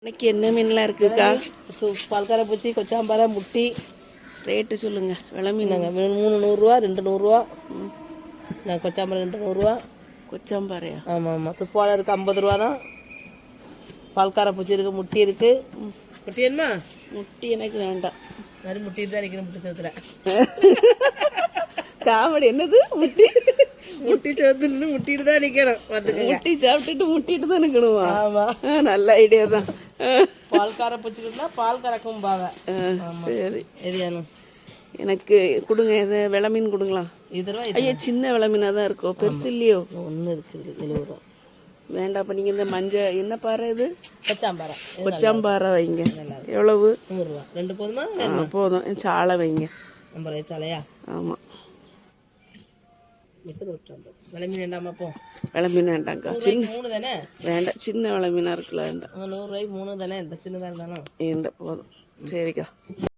இன்னைக்கு என்ன மீன்லாம் இருக்குக்கா? பால்கார பூச்சி, கொச்சாம்பாறை, முட்டி. ரேட்டு சொல்லுங்க. விலை மீனுங்க. 3 100 2 100. நான் கொச்சாம்பாறை 2 100. கொச்சாம்பாறையா? ஆமாம் ஆமாம். துப்பாலை இருக்குது 50 ரூபா தான். பால்கார பூச்சி இருக்குது, முட்டி இருக்குது. முட்டி என்ன? முட்டி எனக்கு வேண்டாம். மாதிரி முட்டி தான் நிற்கணும். முட்டி சேர்த்துறேன். காமெடி என்னது? முட்டி முட்டி சேர்த்துன்னு முட்டிட்டு தான் நிற்கணும். முட்டி சாப்பிட்டுட்டு முட்டிட்டு தான் நிற்கணுமா? ஆமாம், நல்ல ஐடியா தான். பால்கார பூச்சிக்கிட்டா பால் கறக்கும் பாவை. சரி, எரியானு எனக்கு கொடுங்க. இது விலை மீன் கொடுங்களா? 20 ரூபா. ஐயா, சின்ன விலை மீனாக தான் இருக்கோ, பெருசு இல்லையோ? ஒன்று இருக்குது 70 ரூபா. வேண்டாம். அப்போ நீங்கள் இந்த மஞ்சள் என்ன பாறை இது? கொச்சாம்பாறை. கொச்சாம்பாறை வைங்க. எவ்வளவு? 100 ரூபா. 2 போதுமா? போதும். சாலை வைங்க. 50 ரூபாய் சாலையா? ஆமாம். விலை மீன் வேண்டாமா? போ. விலை மீன் வேண்டாங்க்கா. 3 தானே வேண்டாம். சின்ன விலை மீனாக இருக்குல்ல, வேண்டாம். 100 ரூபாய்க்கு 3 தானே. இந்த சின்னதாக இருந்தாலும் போதும். சரிக்கா.